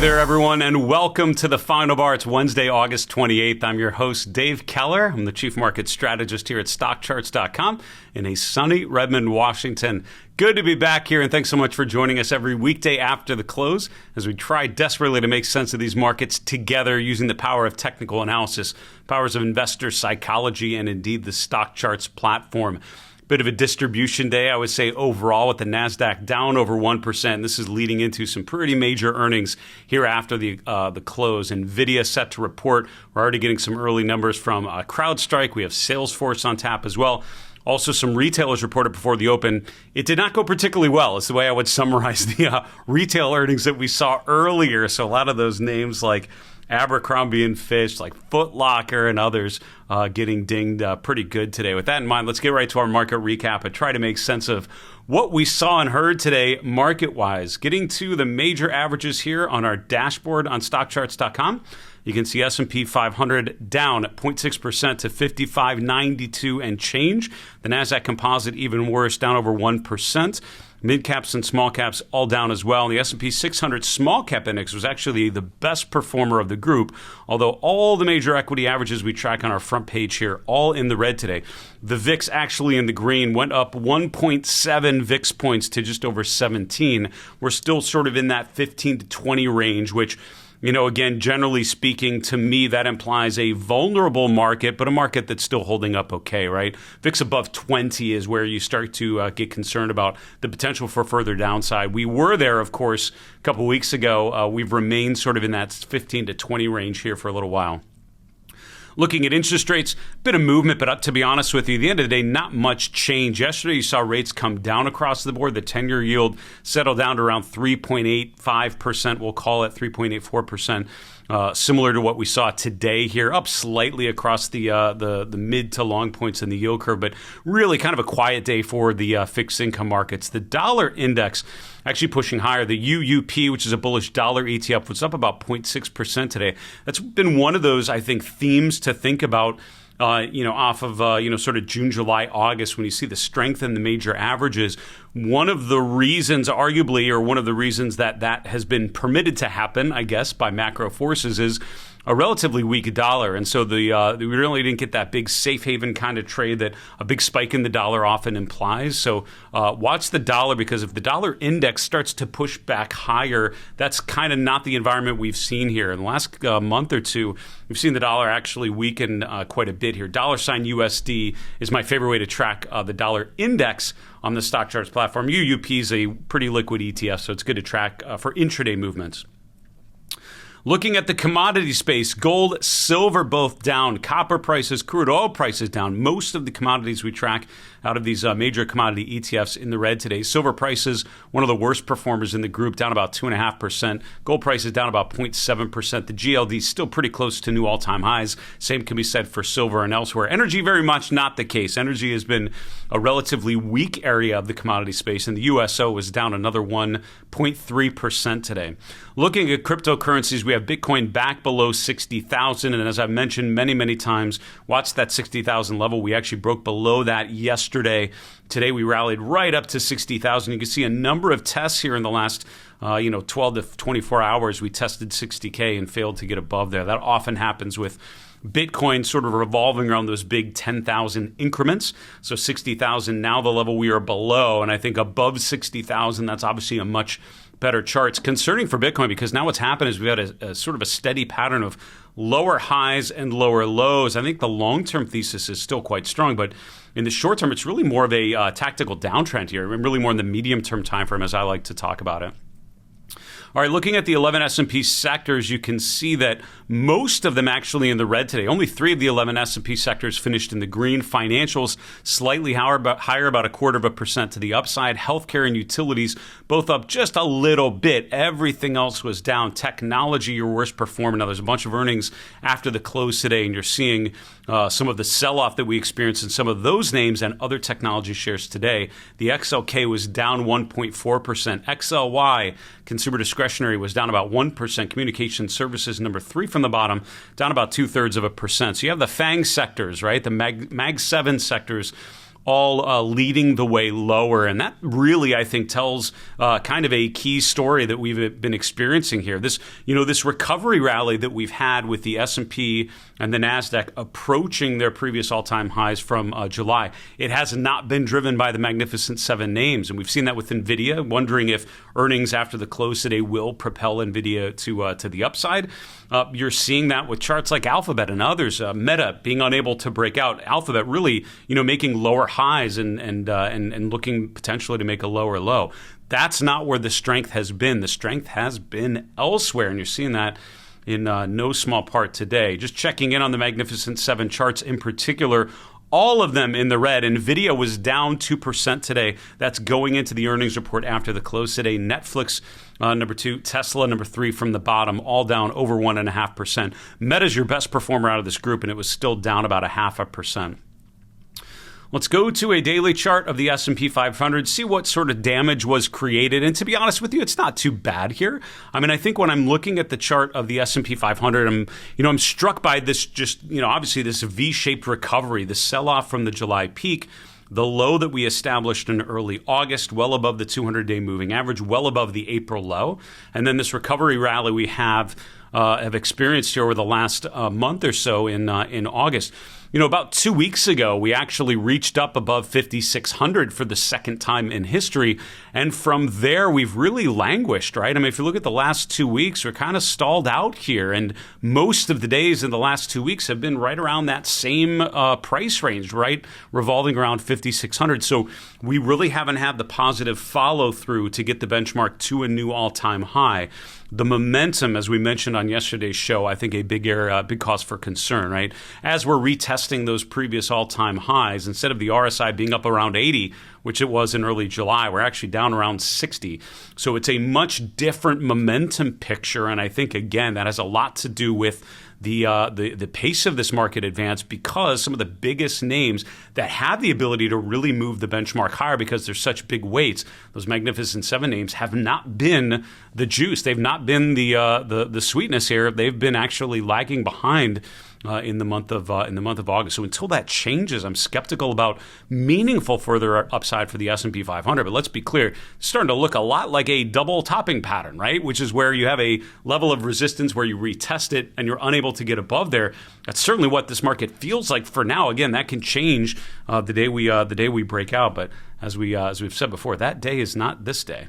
there, everyone, and welcome to the Final Bar. It's Wednesday, August 28th. I'm your host, Dave Keller. I'm the Chief Market Strategist here at StockCharts.com in a sunny Redmond, Washington. Good to be back here, and thanks so much for joining us every weekday after the close as we try desperately to make sense of these markets together using the power of technical analysis, powers of investor psychology, and indeed the StockCharts platform. Bit of a distribution day, I would say, overall, with the NASDAQ down over 1%. This is leading into some pretty major earnings here after the close. NVIDIA set to report. We're already getting some early numbers from CrowdStrike. We have Salesforce on tap as well. Also, some retailers reported before the open. It did not go particularly well. It's the way I would summarize the retail earnings that we saw earlier. So a lot of those names like Abercrombie and Fitch, like Foot Locker and others getting dinged pretty good today. With that in mind, let's get right to our market recap and try to make sense of what we saw and heard today market-wise. Getting to the major averages here on our dashboard on StockCharts.com. You can see S&P 500 down 0.6% to 5592 and change. The NASDAQ Composite even worse, down over 1%. Mid-caps and small-caps all down as well. The S&P 600 small-cap index was actually the best performer of the group, although all the major equity averages we track on our front page here, all in the red today. The VIX actually in the green went up 1.7 VIX points to just over 17. We're still sort of in that 15 to 20 range, which, you know, again, generally speaking, to me, that implies a vulnerable market, but a market that's still holding up okay, right? VIX above 20 is where you start to get concerned about the potential for further downside. We were there, of course, a couple weeks ago. We've remained sort of in that 15 to 20 range here for a little while. Looking at interest rates, bit of movement, but to be honest with you, at the end of the day, not much change. Yesterday, you saw rates come down across the board. The 10-year yield settled down to around 3.85%. We'll call it 3.84%. Similar to what we saw today here, up slightly across the mid to long points in the yield curve, but really kind of a quiet day for the fixed income markets. The dollar index actually pushing higher. The UUP, which is a bullish dollar ETF, was up about 0.6% today. That's been one of those, I think, themes to think about. Off of, sort of June, July, August, when you see the strength in the major averages. One of the reasons, arguably, or one of the reasons that has been permitted to happen, I guess, by macro forces is a relatively weak dollar. And so we really didn't get that big safe haven kind of trade that a big spike in the dollar often implies. So watch the dollar, because if the dollar index starts to push back higher, that's kind of not the environment we've seen here. In the last month or two, we've seen the dollar actually weaken quite a bit here. $USD is my favorite way to track the dollar index on the StockCharts platform. UUP is a pretty liquid ETF, so it's good to track for intraday movements. Looking at the commodity space, gold, silver both down, copper prices, crude oil prices down. Most of the commodities we track out of these major commodity ETFs in the red today. Silver prices, one of the worst performers in the group, down about 2.5%. Gold prices down about 0.7%. The GLD still pretty close to new all-time highs. Same can be said for silver and elsewhere. Energy, very much not the case. Energy has been a relatively weak area of the commodity space, and the USO was down another 1.3% today. Looking at cryptocurrencies, we have Bitcoin back below 60,000, and as I've mentioned many, many times, watch that 60,000 level. We actually broke below that yesterday. Today we rallied right up to 60,000. You can see a number of tests here in the last 12 to 24 hours. We tested 60K and failed to get above there. That often happens with Bitcoin sort of revolving around those big 10,000 increments. So 60,000 now the level we are below, and I think above 60,000, that's obviously a much better chart. It's concerning for Bitcoin because now what's happened is we've had a sort of a steady pattern of lower highs and lower lows. I think the long-term thesis is still quite strong, but in the short term, it's really more of a tactical downtrend here, and really more in the medium-term time frame, as I like to talk about it. All right, looking at the 11 S&P sectors, you can see that most of them actually in the red today. Only 3 of the 11 S&P sectors finished in the green. Financials slightly higher, about 0.25% to the upside. Healthcare and utilities both up just a little bit. Everything else was down. Technology, your worst performer. Now, there's a bunch of earnings after the close today, and you're seeing some of the sell-off that we experienced in some of those names and other technology shares today. The XLK was down 1.4%. XLY, consumer discretionary, was down about 1%. Communication services, number 3 from the bottom, down about 0.2%. So you have the FANG sectors, right? The Mag 7 sectors all leading the way lower. And that really, I think, tells kind of a key story that we've been experiencing here. This recovery rally that we've had with the S&P and the NASDAQ approaching their previous all-time highs from July. It has not been driven by the Magnificent Seven names. And we've seen that with NVIDIA, wondering if earnings after the close today will propel NVIDIA to the upside. You're seeing that with charts like Alphabet and others. Meta being unable to break out. Alphabet really, making lower highs and looking potentially to make a lower low. That's not where the strength has been. The strength has been elsewhere, and you're seeing that in no small part today. Just checking in on the Magnificent Seven charts in particular, all of them in the red. NVIDIA was down 2% today. That's going into the earnings report after the close today. Netflix, number 2, Tesla, number 3 from the bottom, all down over 1.5%. Meta's your best performer out of this group, and it was still down about 0.5%. Let's go to a daily chart of the S&P 500, see what sort of damage was created. And to be honest with you, it's not too bad here. I mean, I think when I'm looking at the chart of the S&P 500, I'm struck by this obviously this V-shaped recovery, the sell-off from the July peak, the low that we established in early August, well above the 200-day moving average, well above the April low. And then this recovery rally we have experienced here over the last month or so in August. About 2 weeks ago, we actually reached up above 5,600 for the second time in history. And from there, we've really languished, right? I mean, if you look at the last 2 weeks, we're kind of stalled out here. And most of the days in the last 2 weeks have been right around that same price range, right? Revolving around 5,600. So we really haven't had the positive follow through to get the benchmark to a new all-time high. The momentum, as we mentioned on yesterday's show, I think a big cause for concern, right? As we're retesting those previous all-time highs, instead of the RSI being up around 80, which it was in early July, we're actually down around 60. So it's a much different momentum picture, and I think, again, that has a lot to do with the pace of this market advance, because some of the biggest names that have the ability to really move the benchmark higher because they're such big weights, those Magnificent Seven names, have not been the juice. They've not been the sweetness here. They've been actually lagging behind in the month of August. So until that changes, I'm skeptical about meaningful further upside for the S&P 500. But let's be clear, it's starting to look a lot like a double topping pattern, right? Which is where you have a level of resistance where you retest it and you're unable to get above there. That's certainly what this market feels like for now. Again, that can change the day we break out. But as we've said before, that day is not this day.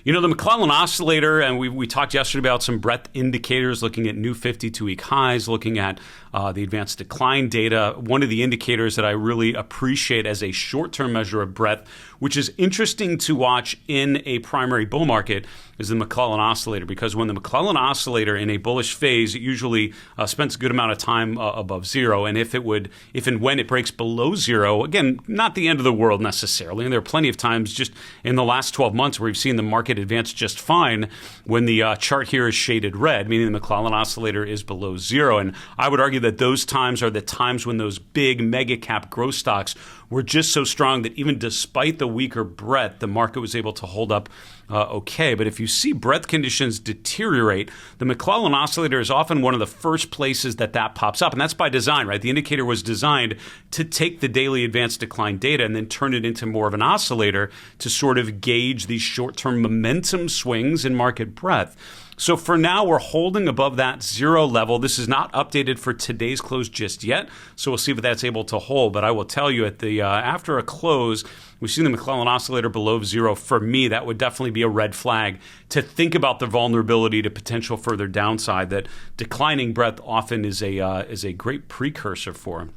The McClellan Oscillator, and we talked yesterday about some breadth indicators, looking at new 52-week highs, looking at the advanced decline data. One of the indicators that I really appreciate as a short-term measure of breadth, which is interesting to watch in a primary bull market, is the McClellan Oscillator, because when the McClellan Oscillator in a bullish phase, it usually spends a good amount of time above zero, and if and when it breaks below zero, again, not the end of the world necessarily, and there are plenty of times just in the last 12 months where we've seen the market advance just fine when the chart here is shaded red, meaning the McClellan Oscillator is below zero, and I would argue that those times are the times when those big mega cap growth stocks were just so strong that even despite the weaker breadth, the market was able to hold up okay. But if you see breadth conditions deteriorate, the McClellan Oscillator is often one of the first places that pops up. And that's by design, right? The indicator was designed to take the daily advanced decline data and then turn it into more of an oscillator to sort of gauge these short-term momentum swings in market breadth. So for now, we're holding above that zero level. This is not updated for today's close just yet, so we'll see if that's able to hold. But I will tell you, at the after a close, we've seen the McClellan Oscillator below zero. For me, that would definitely be a red flag to think about the vulnerability to potential further downside that declining breadth often is a great precursor for.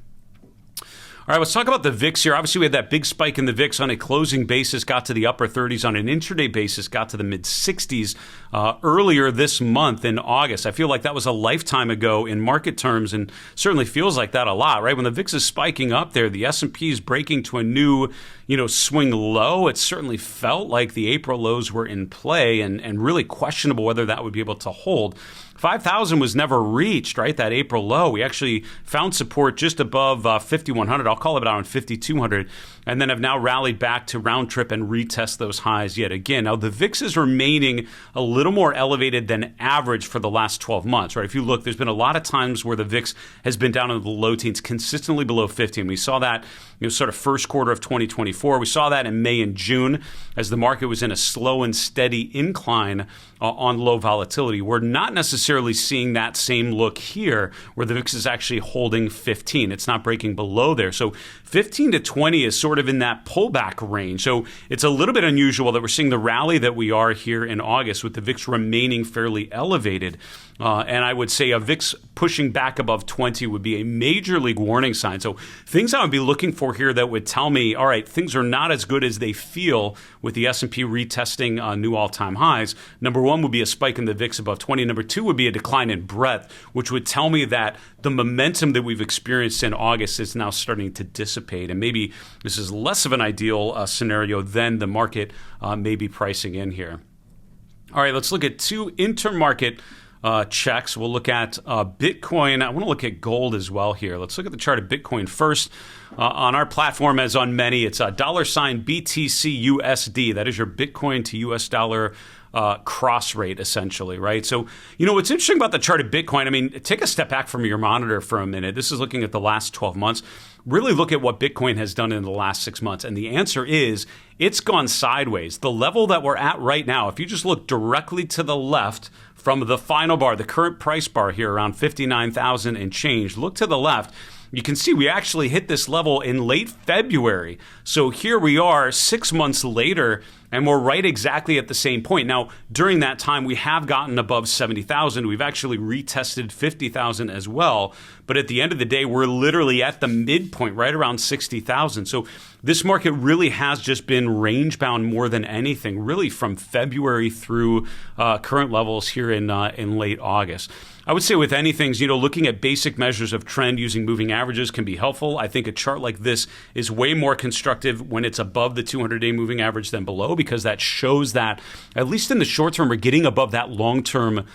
All right, let's talk about the VIX here. Obviously, we had that big spike in the VIX on a closing basis, got to the upper 30s. On an intraday basis, got to the mid-60s earlier this month in August. I feel like that was a lifetime ago in market terms, and certainly feels like that a lot, right? When the VIX is spiking up there, the S&P is breaking to a new swing low. It certainly felt like the April lows were in play and really questionable whether that would be able to hold. 5,000 was never reached, right? That April low. We actually found support just above 5,100. I'll call it around 5,200, and then have now rallied back to round trip and retest those highs yet again. Now, the VIX is remaining a little more elevated than average for the last 12 months, right? If you look, there's been a lot of times where the VIX has been down in the low teens, consistently below 50. And we saw that, sort of first quarter of 2024. We saw that in May and June as the market was in a slow and steady incline on low volatility. We're not necessarily seeing that same look here where the VIX is actually holding 15. It's not breaking below there. So 15 to 20 is sort of in that pullback range. So it's a little bit unusual that we're seeing the rally that we are here in August with the VIX remaining fairly elevated. And I would say a VIX pushing back above 20 would be a major league warning sign. So things I would be looking for here that would tell me, all right, things are not as good as they feel with the S&P retesting new all-time highs. Number one would be a spike in the VIX above 20. Number two would be a decline in breadth, which would tell me that the momentum that we've experienced in August is now starting to dissipate. And maybe this is less of an ideal scenario than the market may be pricing in here. All right, let's look at two intermarket checks. We'll look at Bitcoin. I want to look at gold as well here. Let's look at the chart of Bitcoin first. On our platform, as on many, it's a $BTCUSD. That is your Bitcoin to US dollar cross rate, essentially, right? So, what's interesting about the chart of Bitcoin, I mean, take a step back from your monitor for a minute. This is looking at the last 12 months. Really look at what Bitcoin has done in the last 6 months. And the answer is it's gone sideways. The level that we're at right now, if you just look directly to the left from the final bar, the current price bar here around 59,000 and change, look to the left. You can see we actually hit this level in late February. So here we are 6 months later, and we're right exactly at the same point. Now, during that time, we have gotten above 70,000. We've actually retested 50,000 as well. But at the end of the day, we're literally at the midpoint, right around 60,000. So this market really has just been range-bound more than anything, really from February through current levels here in late August. I would say with anything, looking at basic measures of trend using moving averages can be helpful. I think a chart like this is way more constructive when it's above the 200-day moving average than below, because that shows that, at least in the short term, we're getting above that long-term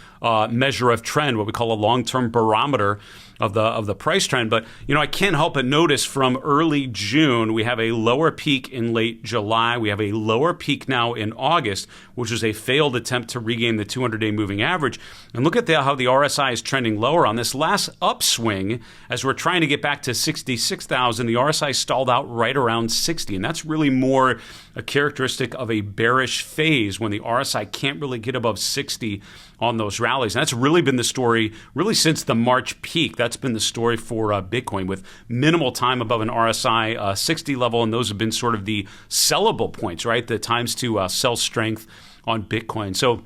measure of trend, what we call a long-term barometer of the price trend. But, I can't help but notice from early June, we have a lower peak in late July. We have a lower peak now in August, which was a failed attempt to regain the 200-day moving average. And look at how the RSI is trending lower. On this last upswing, as we're trying to get back to 66,000, the RSI stalled out right around 60. And that's really more a characteristic of a bearish phase when the RSI can't really get above 60 on those rallies. And that's really been the story really since the March peak. That's been the story for Bitcoin, with minimal time above an RSI 60 level. And those have been sort of the sellable points, right? The times to sell strength on Bitcoin. So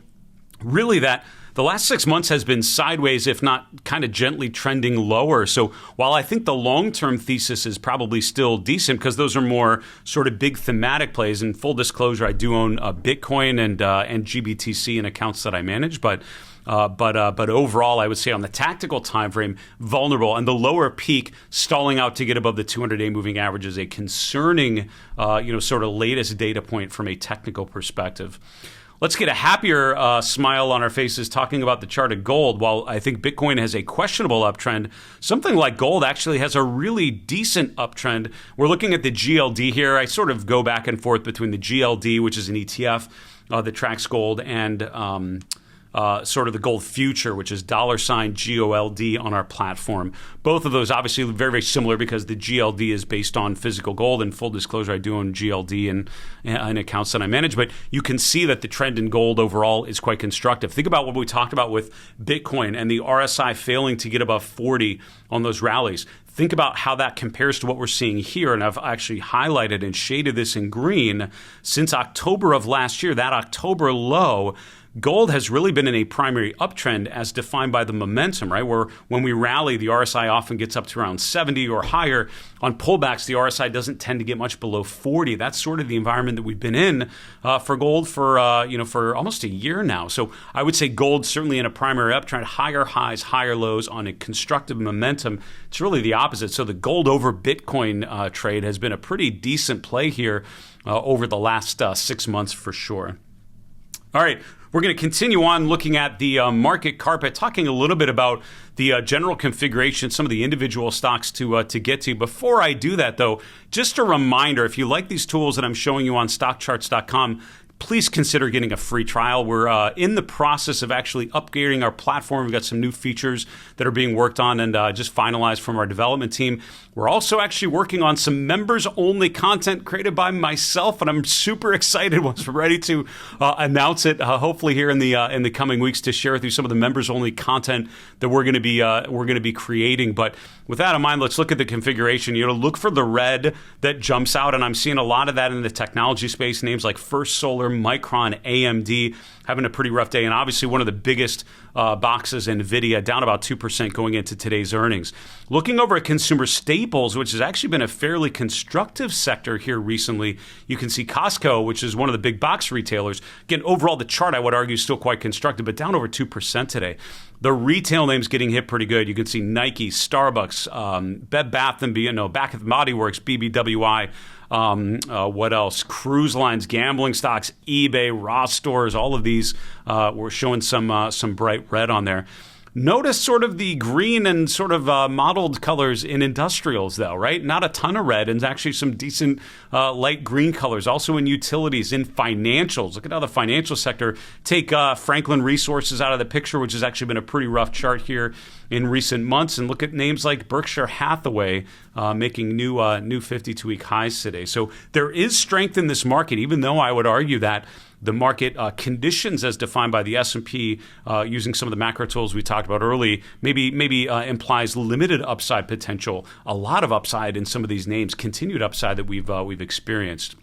really the last 6 months has been sideways, if not kind of gently trending lower. So while I think the long-term thesis is probably still decent, because those are more sort of big thematic plays, and full disclosure, I do own Bitcoin and GBTC in accounts that I manage, but overall, I would say on the tactical time frame, vulnerable, and the lower peak stalling out to get above the 200-day moving average is a concerning, sort of latest data point from a technical perspective. Let's get a happier smile on our faces talking about the chart of gold. While I think Bitcoin has a questionable uptrend, something like gold actually has a really decent uptrend. We're looking at the GLD here. I sort of go back and forth between the GLD, which is an ETF that tracks gold, and sort of the gold future, which is $GOLD on our platform. Both of those obviously very, very similar because the GLD is based on physical gold. And full disclosure, I do own GLD in accounts that I manage. But you can see that the trend in gold overall is quite constructive. Think about what we talked about with Bitcoin and the RSI failing to get above 40 on those rallies. Think about how that compares to what we're seeing here. And I've actually highlighted and shaded this in green. Since October of last year, that October low, gold has really been in a primary uptrend as defined by the momentum, right? Where when we rally, the RSI often gets up to around 70 or higher. On pullbacks, the RSI doesn't tend to get much below 40. That's sort of the environment that we've been in for gold for almost a year now. So I would say gold certainly in a primary uptrend, higher highs, higher lows on a constructive momentum. It's really the opposite. So the gold over Bitcoin trade has been a pretty decent play here over the last 6 months for sure. All right. We're going to continue on looking at the market carpet, talking a little bit about the general configuration, some of the individual stocks to get to. Before I do that, though, just a reminder, if you like these tools that I'm showing you on StockCharts.com, please consider getting a free trial. We're in the process of actually upgrading our platform. We've got some new features that are being worked on and just finalized from our development team. We're also actually working on some members-only content created by myself, and I'm super excited once we're ready to announce it. Hopefully, here in the coming weeks, to share with you some of the members-only content that we're going to be creating. But with that in mind, let's look at the configuration. Look for the red that jumps out, and I'm seeing a lot of that in the technology space. Names like First Solar, Micron, AMD having a pretty rough day, and obviously one of the biggest boxes, NVIDIA, down about 2% going into today's earnings. Looking over at consumer staples, which has actually been a fairly constructive sector here recently, you can see Costco, which is one of the big box retailers. Again, overall, the chart, I would argue, is still quite constructive, but down over 2% today. The retail names getting hit pretty good. You can see Nike, Starbucks, Bed Bath & Body Works, BBWI, what else? Cruise lines, gambling stocks, eBay, Ross stores, all of these were showing some bright red on there. Notice sort of the green and sort of mottled colors in industrials, though, right? Not a ton of red, and actually some decent light green colors. Also in utilities, in financials. Look at how the financial sector, take Franklin Resources out of the picture, which has actually been a pretty rough chart here in recent months. And look at names like Berkshire Hathaway making new 52-week highs today. So there is strength in this market, even though I would argue that the market conditions as defined by the S&P using some of the macro tools we talked about early maybe implies limited upside potential, a lot of upside in some of these names, continued upside that we've experienced.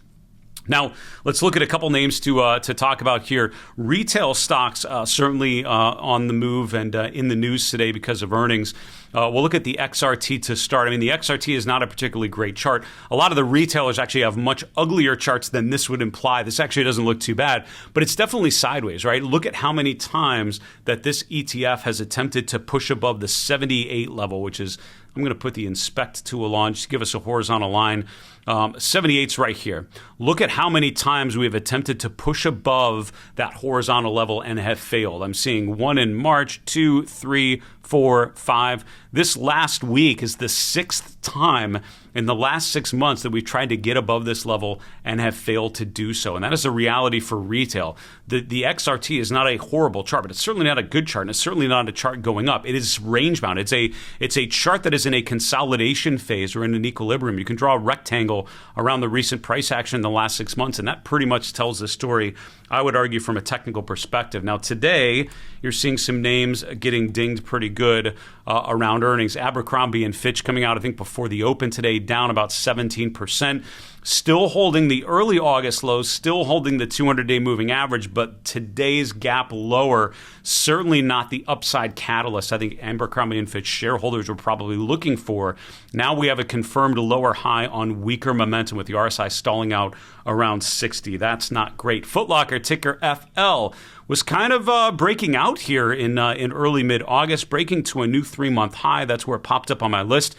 Now, let's look at a couple names to talk about here. Retail stocks certainly on the move and in the news today because of earnings. We'll look at the XRT to start. I mean, the XRT is not a particularly great chart. A lot of the retailers actually have much uglier charts than this would imply. This actually doesn't look too bad, but it's definitely sideways, right? Look at how many times that this ETF has attempted to push above the 78 level, which is, I'm going to put the inspect tool on just to give us a horizontal line. 78's right here. Look at how many times we have attempted to push above that horizontal level and have failed. I'm seeing 1 in March, 2, 3, 4, 5. This last week is the 6th time in the last 6 months that we've tried to get above this level and have failed to do so. And that is a reality for retail. The XRT is not a horrible chart, but it's certainly not a good chart, and it's certainly not a chart going up. It is range bound. It's a chart that is in a consolidation phase or in an equilibrium. You can draw a rectangle around the recent price action in the last 6 months, and that pretty much tells the story, I would argue, from a technical perspective. Now, today, you're seeing some names getting dinged pretty good around earnings. Abercrombie and Fitch coming out, I think, before the open today, down about 17%. Still holding the early August lows, still holding the 200-day moving average, but today's gap lower, certainly not the upside catalyst I think Abercrombie and Fitch shareholders were probably looking for. Now we have a confirmed lower high on weaker momentum with the RSI stalling out around 60. That's not great. Foot Locker, ticker FL, was kind of breaking out here in early mid-August, breaking to a new 3-month high. That's where it popped up on my list.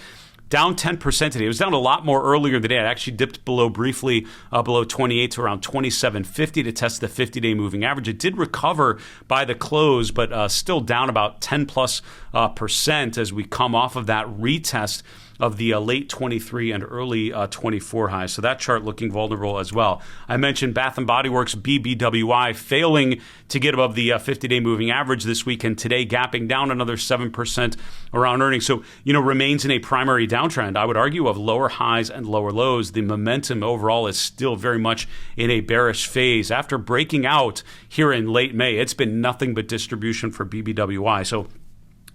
Down 10% today. It was down a lot more earlier today. It actually dipped briefly below 28 to around 27.50 to test the 50-day moving average. It did recover by the close, but still down about 10% as we come off of that retest of the late 23 and early 24 highs. So that chart looking vulnerable as well. I mentioned Bath & Body Works, BBWI, failing to get above the 50-day moving average this week, and today gapping down another 7% around earnings. So, remains in a primary downtrend, I would argue, of lower highs and lower lows. The momentum overall is still very much in a bearish phase. After breaking out here in late May, it's been nothing but distribution for BBWI. So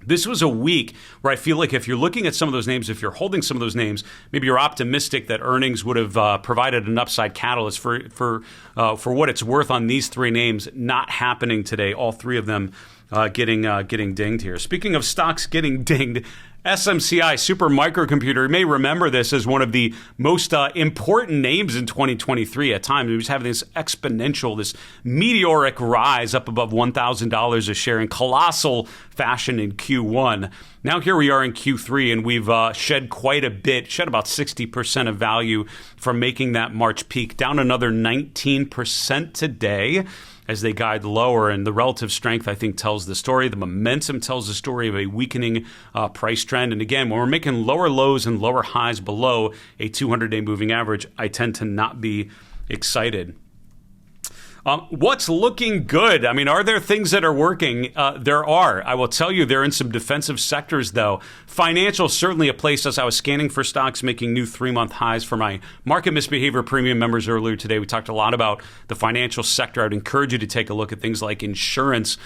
this was a week where I feel like if you're looking at some of those names, if you're holding some of those names, maybe you're optimistic that earnings would have provided an upside catalyst for what it's worth on these three names. Not happening today. All three of them getting dinged here. Speaking of stocks getting dinged, SMCI, super microcomputer, you may remember this as one of the most important names in 2023 at times. It was having this exponential, this meteoric rise up above $1,000 a share in colossal fashion in Q1. Now here we are in Q3, and we've shed quite a bit, shed about 60% of value from making that March peak, down another 19% today. as they guide lower. And the relative strength, I think, tells the story. The momentum tells the story of a weakening price trend. And again, when we're making lower lows and lower highs below a 200-day moving average, I tend to not be excited. What's looking good? I mean, are there things that are working? There are. I will tell you, they're in some defensive sectors, though. Financial, certainly a place. As I was scanning for stocks making new 3-month highs for my Market Misbehavior Premium members earlier today, we talked a lot about the financial sector. I would encourage you to take a look at things like insurance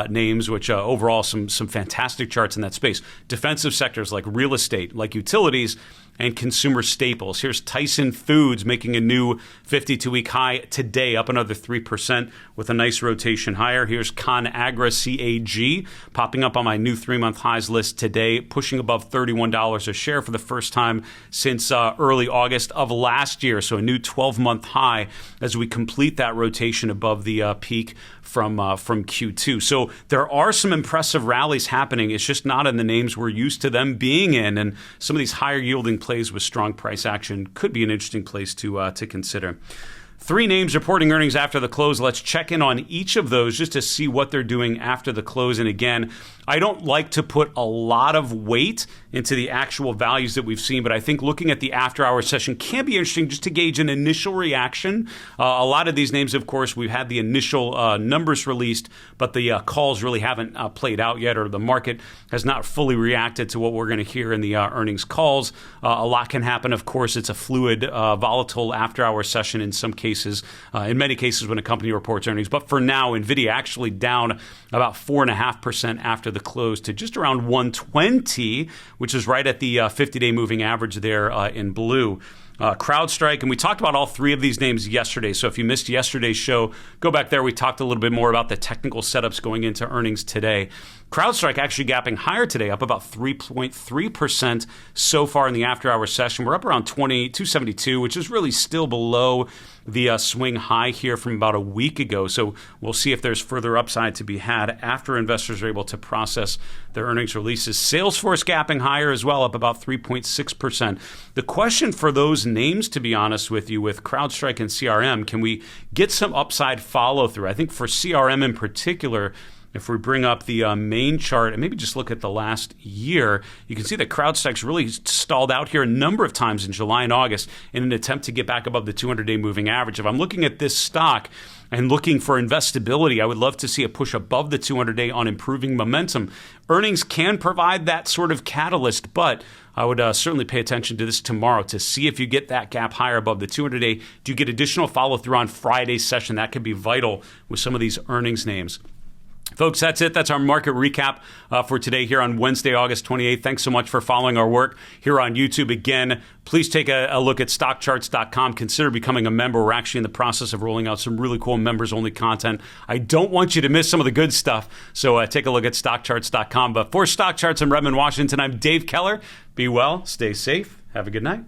names, which overall some fantastic charts in that space. Defensive sectors like real estate, like utilities, and consumer staples. Here's Tyson Foods making a new 52-week high today, up another 3% with a nice rotation higher. Here's ConAgra, CAG, popping up on my new 3-month highs list today, pushing above $31 a share for the first time since early August of last year. So a new 12-month high as we complete that rotation above the peak from Q2. So there are some impressive rallies happening. It's just not in the names we're used to them being in. And some of these higher yielding plays with strong price action could be an interesting place to consider. 3 names reporting earnings after the close. Let's check in on each of those just to see what they're doing after the close. And again, I don't like to put a lot of weight into the actual values that we've seen, but I think looking at the after-hour session can be interesting just to gauge an initial reaction. A lot of these names, of course, we've had the initial numbers released, but the calls really haven't played out yet, or the market has not fully reacted to what we're going to hear in the earnings calls. A lot can happen. Of course, it's a fluid, volatile after-hour session in some cases, in many cases when a company reports earnings. But for now, NVIDIA actually down about 4.5% after the close to just around 120, which is right at the 50-day moving average there in blue. CrowdStrike, and we talked about all 3 of these names yesterday. So if you missed yesterday's show, go back there. We talked a little bit more about the technical setups going into earnings today. CrowdStrike actually gapping higher today, up about 3.3% so far in the after-hour session. We're up around 272, which is really still below the swing high here from about a week ago. So we'll see if there's further upside to be had after investors are able to process their earnings releases. Salesforce gapping higher as well, up about 3.6%. The question for those names, to be honest with you, with CrowdStrike and CRM, can we get some upside follow through? I think for CRM in particular, if we bring up the main chart and maybe just look at the last year, you can see that CrowdStrike's really stalled out here a number of times in July and August in an attempt to get back above the 200-day moving average. If I'm looking at this stock and looking for investability, I would love to see a push above the 200-day on improving momentum. Earnings can provide that sort of catalyst, but I would certainly pay attention to this tomorrow to see if you get that gap higher above the 200-day. Do you get additional follow-through on Friday's session? That could be vital with some of these earnings names. Folks, that's it. That's our market recap for today here on Wednesday, August 28th. Thanks so much for following our work here on YouTube. Again, please take a look at StockCharts.com. Consider becoming a member. We're actually in the process of rolling out some really cool members-only content. I don't want you to miss some of the good stuff, so take a look at StockCharts.com. But for StockCharts in Redmond, Washington, I'm Dave Keller. Be well, stay safe, have a good night.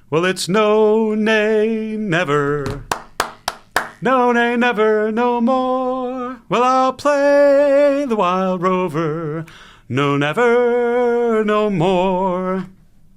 Well, it's no, nay, never. No, nay, never, no more. Well, I'll play the wild rover. No, never, no more.